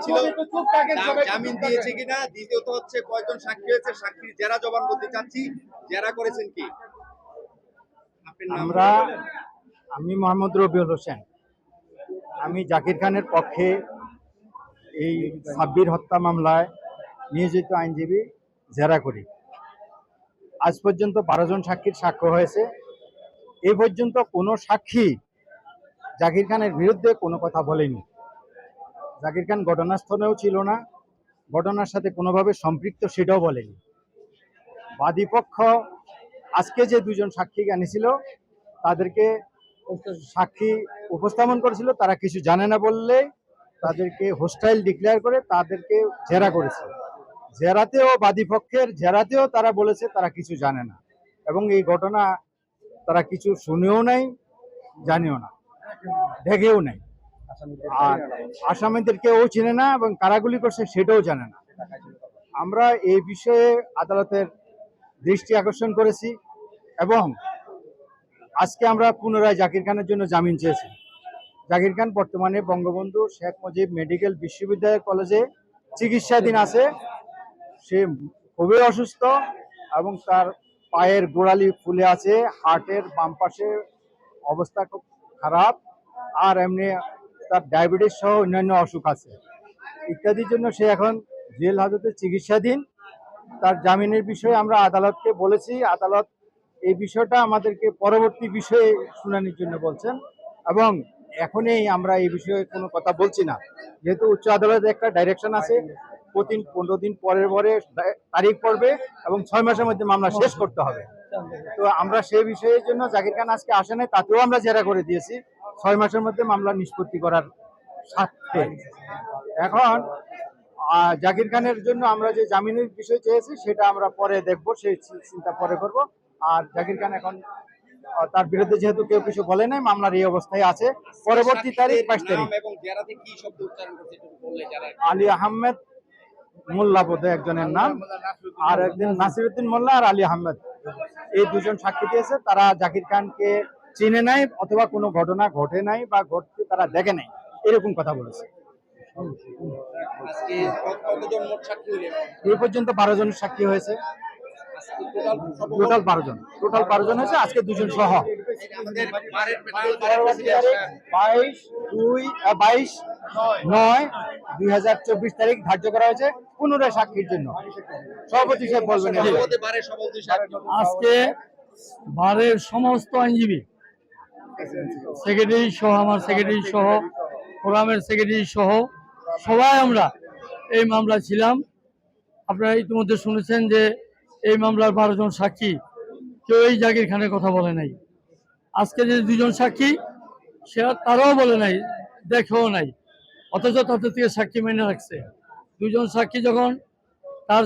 ছিল, জামিন দিয়েছে কিনা, দ্বিতীয়ত হচ্ছে কয়জন সাক্ষী হয়েছে, সাক্ষীর জেরা জবানবন্দি চাচ্ছি, জেরা করেছেন কি? আমরা আমি মোহাম্মদ রবিউল হোসেন, আমি জাকির খানের পক্ষে এই সাব্বির হত্যা মামলায় নিয়োজিত আইনজীবী জেরা করি। আজ পর্যন্ত 12 জন সাক্ষীর সাক্ষ্য হয়েছে। এই পর্যন্ত কোনো সাক্ষী জাকির খানের বিরুদ্ধে কোনো কথা বলেনি। জাকির খান ঘটনাস্থলেও ছিল না, ঘটনার সাথে কোনোভাবে সম্পৃক্ত সেটাও বলেনি। বাদীপক্ষ আজকে যে 2 জন সাক্ষী আনিছিল তাদেরকে সাক্ষী উপস্থাপন করেছিল, তারা কিছু জানে না বললে তাদেরকে হোস্টাইল ডিক্লেয়ার করে তাদেরকে জেরা করেছে। জেরাতেও বাদীপক্ষের জেরাতেও তারা বলেছে তারা কিছু জানে না এবং এই ঘটনা তারা কিছু শুনেও নাই, জানেও না, দেখেও নাই। আর আসামিদেরকেও চিনে না এবং কারাগুলি করছে সেটাও জানে না। আমরা এই বিষয়ে আদালতের দৃষ্টি আকর্ষণ করেছি এবং আজকে আমরা পুনরায় জাকির খানের জন্য জামিন চেয়েছি। জাকির খান বর্তমানে বঙ্গবন্ধু শেখ মুজিব মেডিকেল বিশ্ববিদ্যালয় কলেজে চিকিৎসাধীন আছে। সে খুবই অসুস্থ এবং তার পায়ের গোড়ালি ফুলে আছে, হার্টের বাম পাশে অবস্থা খুব খারাপ, আর এমনি তার ডায়াবেটিস সহ অন্যান্য অসুখ আছে ইত্যাদির জন্য সে এখন জেল হাজতে চিকিৎসাধীন। তার জামিনের বিষয়ে আমরা আদালতকে বলেছি, আদালত এই বিষয়টা আমাদেরকে পরবর্তী বিষয়ে শুনানির জন্য বলছেন এবং এখনই আমরা এই বিষয়ে কোনো কথা বলছি না, যেহেতু উচ্চ আদালতে একটা ডাইরেকশন আছে প্রতি 15 দিন পরে পরে তারিখ পড়বে এবং 6 মাসের মধ্যে মামলা শেষ করতে হবে। তো আমরা সেই বিষয়ের জন্য জাকির খান আজকে আসে নাই, তাতেও আমরা জেরা করে দিয়েছি 6 মাসের মধ্যে মামলা নিষ্পত্তি করার স্বার্থে। এখন জাকির খানের জন্য আমরা যে জামিনের বিষয় চেয়েছি সেটা আমরা পরে দেখব, সেই চিন্তা পরে করব। আর জাকির খান এখন তার বিরুদ্ধে যেহেতু কেউ কিছু বলে নাই, মামলার এই অবস্থায় আছে। পরবর্তী তারিখ 22 তারিখ। আলী আহমেদ মোল্লা বোধহয় একজনের নাম, আর একজন নাসিরউদ্দিন মোল্লা আর আলী আহমেদ, এই 2 জন সাক্ষী দিয়েছে। তারা জাকির খানকে চিনে নাই অথবা কোনো ঘটনা ঘটে নাই বা ঘটতে তারা দেখে নাই, এরকম কথা বলেছে। এই পর্যন্ত 12 জন সাক্ষী হয়েছে, টোটাল 12 জন হয়েছে, আজকে 2 জন সহ। 22/9/2024 তারিখ ধার্য করা হয়েছে পুনরায় সাক্ষীর জন্য। সভাপতি সাহেব বলবেন। আজকে বারের সমস্ত আইনজীবী, সেক্রেটারি সহ, আমার সেক্রেটারি সহ, ফোরামের সেক্রেটারি সহ সবাই আমরা এই মামলায় ছিলাম। আপনারা ইতিমধ্যে শুনেছেন যে এই মামলার 12 জন সাক্ষী কেউই জাকির খানের কথা বলে নাই। আজকে যে 2 জন সাক্ষী সে তারাও বলে নাই, দেখেও নাই, অথচ তাদের থেকে সাক্ষী মেনে রাখছে। 2 জন সাক্ষী যখন তার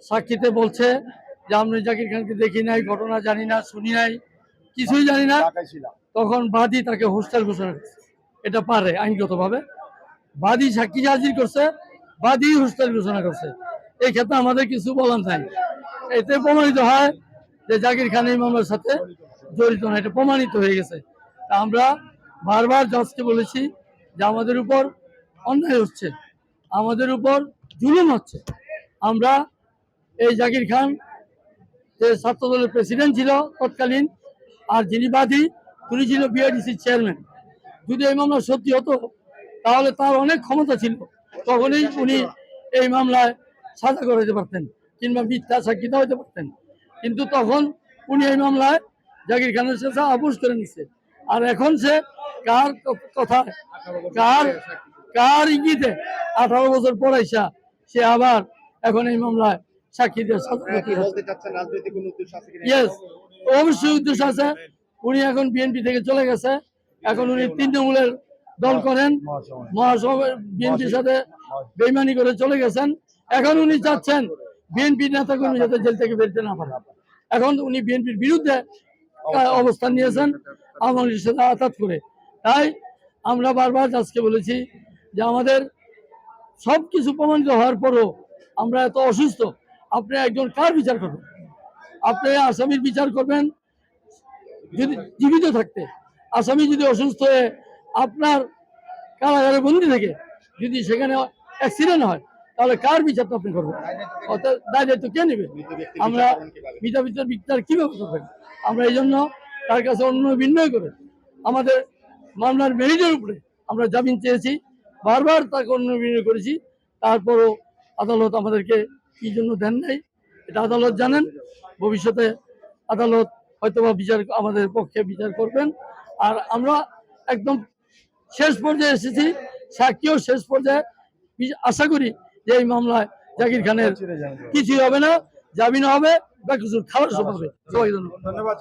সাক্ষীতে বলছে যে আমি জাকির খানকে দেখি নাই, ঘটনা জানি না, শুনি নাই, কিছুই জানি না, তখন বাদী তাকে হোস্টেল ঘোষণা করছে। এটা পারে আইনগতভাবে, বাদী সাক্ষী হাজির করছে, বাদী হোস্টেল ঘোষণা করছে। এই ক্ষেত্রে আমাদের কিছু বলার নাই। এতে প্রমাণিত হয় যে জাকির খান এই মামলার সাথে জড়িত না, এটা প্রমাণিত হয়ে গেছে। আমরা বারবার জজকে বলেছি যে আমাদের উপর অন্যায় হচ্ছে, আমাদের উপর জুলুম হচ্ছে। আমরা এই জাকির খান যে ছাত্রদলের প্রেসিডেন্ট ছিল তৎকালীন, আর যিনি বাদী উনি ছিল বিআইডিসির চেয়ারম্যান। যদি এই মামলা সত্যি হতো তাহলে তার অনেক ক্ষমতা ছিল, তখনই উনি এই মামলায় সাজা করাতে পারতেন কিংবা মিথ্যা সাক্ষীতা হতে পারতেন। কিন্তু তখন উনি এই মামলায় জাকির খানের সাথে আপোষ করে নিচ্ছে। আর এখন সে কার কথা, কার ইঙ্গিতে 18 বছর পর আইসা সে আবার এখন এই মামলায় সাক্ষী দিয়ে অবশ্যই উদ্দেশ্য আছে। উনি এখন বিএনপি থেকে চলে গেছে, এখন উনি তৃণমূলের দল করেন, মহাসভায় বিএনপির সাথে বেইমানি করে চলে গেছেন। এখন উনি চাচ্ছেন বিএনপি নেতা কর্মী যাতে জেল থেকে বেরোতে না পারে। এখন উনি বিএনপির বিরুদ্ধে অবস্থান নিয়েছেন আওয়ামী লীগের সাথে আঘাত করে। তাই আমরা বারবার আজকে বলেছি যে আমাদের সব কিছু প্রমাণিত হওয়ার পরও আমরা এত অসুস্থ, আপনি একজন কার বিচার করবেন? আপনি আসামির বিচার করবেন যদি জীবিত থাকতে, আসামি যদি অসুস্থ হয়ে আপনার কারাগারে বন্দি থেকে যদি সেখানে অ্যাক্সিডেন্ট হয় তাহলে কার বিচারটা আপনি করবেন? অর্থাৎ দায় দায়িত্ব কে নেবে? আমরা বিচার কিভাবে করবেন? আমরা এই জন্য তার কাছে অন্য বিনয় করে আমাদের মামলার মেরিটের উপরে আমরা জামিন চেয়েছি, বারবার তাকে অন্য বিনয় করেছি, তারপরও আদালত আমাদেরকে কি জন্য দেন নাই এটা আদালত জানেন। ভবিষ্যতে আদালত হয়তোবা বিচার আমাদের পক্ষে বিচার করবেন। আর আমরা একদম শেষ পর্যায়ে এসেছি, সাক্ষীও শেষ পর্যায়ে। আশা করি যে এই মামলায় জাকির খানের কিছুই হবে না, জামিন হবে বা কিছু খালাস হবে। সবাই ধন্যবাদ। ধন্যবাদ।